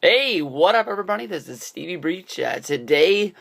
Hey, what up, everybody? This is Stevie Breach. Today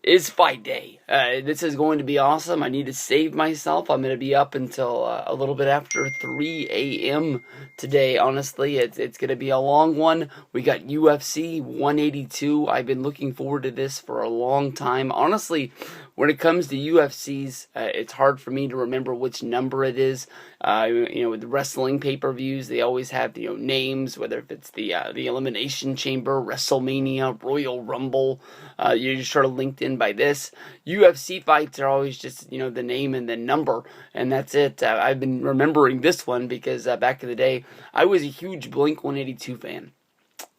is fight day. This is going to be awesome. I need to save myself. I'm going to be up until a little bit after 3 a.m. today. Honestly, it's going to be a long one. We got UFC 182. I've been looking forward to this for a long time. Honestly, when it comes to UFCs, it's hard for me to remember which number it is. With the wrestling pay-per-views, they always have names, whether if it's the Elimination Chamber, WrestleMania, Royal Rumble. You're just sort of linked in by this. UFC fights are always just the name and the number, and that's it. I've been remembering this one because back in the day, I was a huge Blink 182 fan.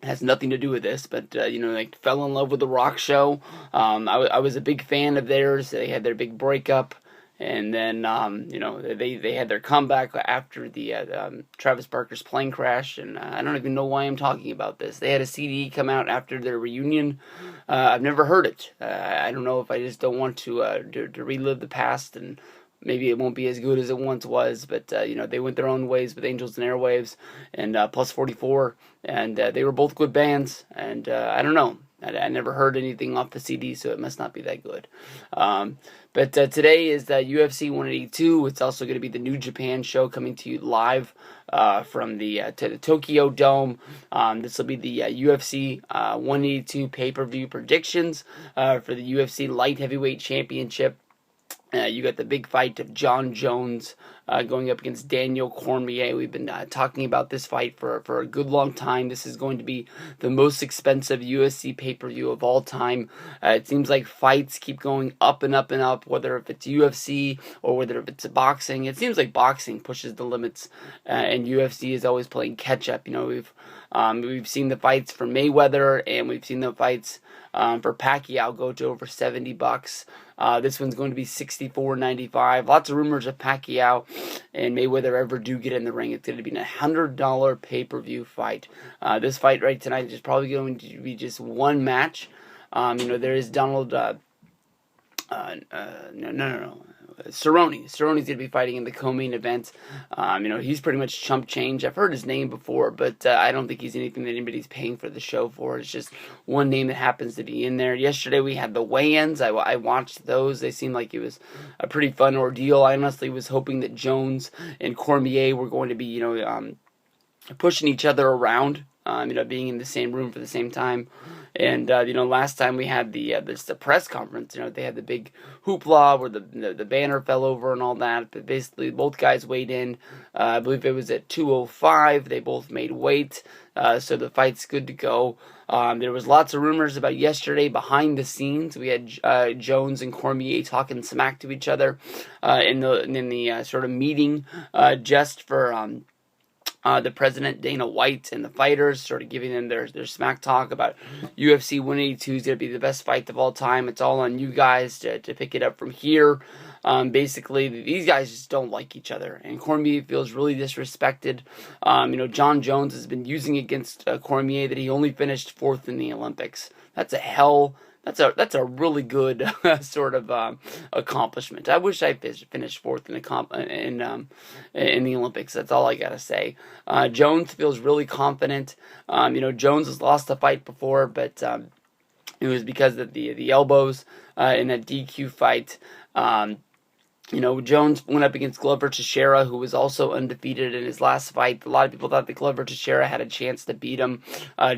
It has nothing to do with this, but fell in love with the Rock Show. I was a big fan of theirs. They had their big breakup, and then they had their comeback after the Travis Barker's plane crash. And I don't even know why I'm talking about this. They had a CD come out after their reunion. I've never heard it. I don't know if I just don't want to relive the past, and maybe it won't be as good as it once was, but they went their own ways with Angels and Airwaves and Plus 44, and they were both good bands, and I don't know. I never heard anything off the CD, so it must not be that good. But today is UFC 182. It's also going to be the New Japan show coming to you live from the Tokyo Dome. This will be the UFC 182 pay-per-view predictions for the UFC Light Heavyweight Championship. You got the big fight of Jon Jones going up against Daniel Cormier. We've been talking about this fight for a good long time. This is going to be the most expensive UFC pay-per-view of all time. It seems like fights keep going up and up and up, whether if it's UFC or whether if it's boxing. It seems like boxing pushes the limits, and UFC is always playing catch-up. We've seen the fights for Mayweather, and we've seen the fights for Pacquiao go to over $70. This one's going to be $64.95. Lots of rumors of Pacquiao and Mayweather ever do get in the ring. It's going to be a $100 pay-per-view fight. This fight right tonight is probably going to be just one match. There is Donald. No. Cerrone's going to be fighting in the co-main event. He's pretty much chump change. I've heard his name before, but I don't think he's anything that anybody's paying for the show for. It's just one name that happens to be in there. Yesterday we had the weigh-ins. I watched those. They seemed like it was a pretty fun ordeal. I honestly was hoping that Jones and Cormier were going to be, pushing each other around. Being in the same room for the same time. And, last time we had the press conference, they had the big hoopla where the banner fell over and all that. But basically, both guys weighed in. I believe it was at 205. They both made weight. So the fight's good to go. There was lots of rumors about yesterday behind the scenes. We had Jones and Cormier talking smack to each other in the sort of meeting just for the president, Dana White, and the fighters, sort of giving them their smack talk about UFC 182 is going to be the best fight of all time. It's all on you guys to pick it up from here. Basically, these guys just don't like each other, and Cormier feels really disrespected. Jon Jones has been using against Cormier that he only finished fourth in the Olympics. That's a really good sort of accomplishment. I wish I finished fourth in the Olympics. That's all I gotta say. Jones feels really confident. Jones has lost a fight before, but it was because of the elbows in that DQ fight. Jones went up against Glover Teixeira, who was also undefeated in his last fight. A lot of people thought that Glover Teixeira had a chance to beat him.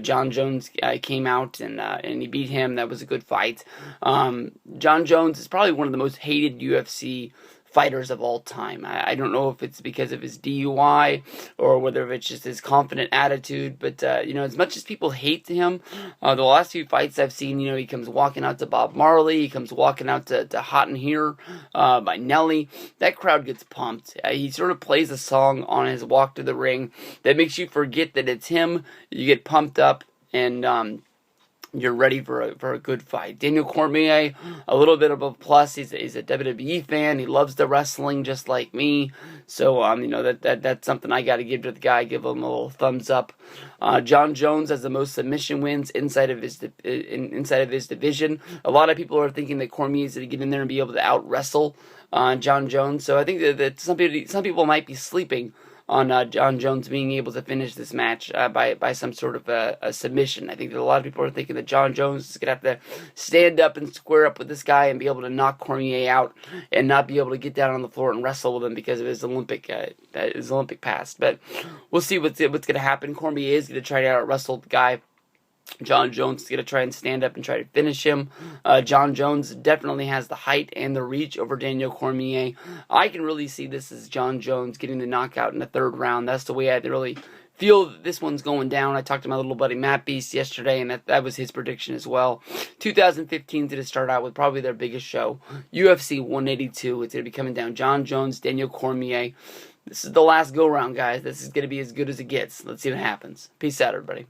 Jon Jones came out and he beat him. That was a good fight. Jon Jones is probably one of the most hated UFC fighters of all time. I don't know if it's because of his DUI or whether it's just his confident attitude, but as much as people hate him, the last few fights I've seen, he comes walking out to Bob Marley, he comes walking out to Hot in Here by Nelly. That crowd gets pumped. He sort of plays a song on his walk to the ring that makes you forget that it's him. You get pumped up, and you're ready for a good fight. Daniel Cormier, a little bit of a plus. He's a WWE fan. He loves the wrestling just like me. So that's something I got to give to the guy. Give him a little thumbs up. Jon Jones has the most submission wins inside of his division. A lot of people are thinking that Cormier is going to get in there and be able to out wrestle Jon Jones. So I think that some people might be sleeping Jon Jones being able to finish this match by some sort of a submission. I think that a lot of people are thinking that Jon Jones is going to have to stand up and square up with this guy and be able to knock Cormier out and not be able to get down on the floor and wrestle with him because of his Olympic past. But we'll see what's going to happen. Cormier is going to try to out-wrestle the guy. Jon Jones is going to try and stand up and try to finish him. Jon Jones definitely has the height and the reach over Daniel Cormier. I can really see this as Jon Jones getting the knockout in the third round. That's the way I really feel that this one's going down. I talked to my little buddy Matt Beast yesterday, and that was his prediction as well. 2015 to start out with probably their biggest show. UFC 182. It's going to be coming down. Jon Jones, Daniel Cormier. This is the last go-round, guys. This is going to be as good as it gets. Let's see what happens. Peace out, everybody.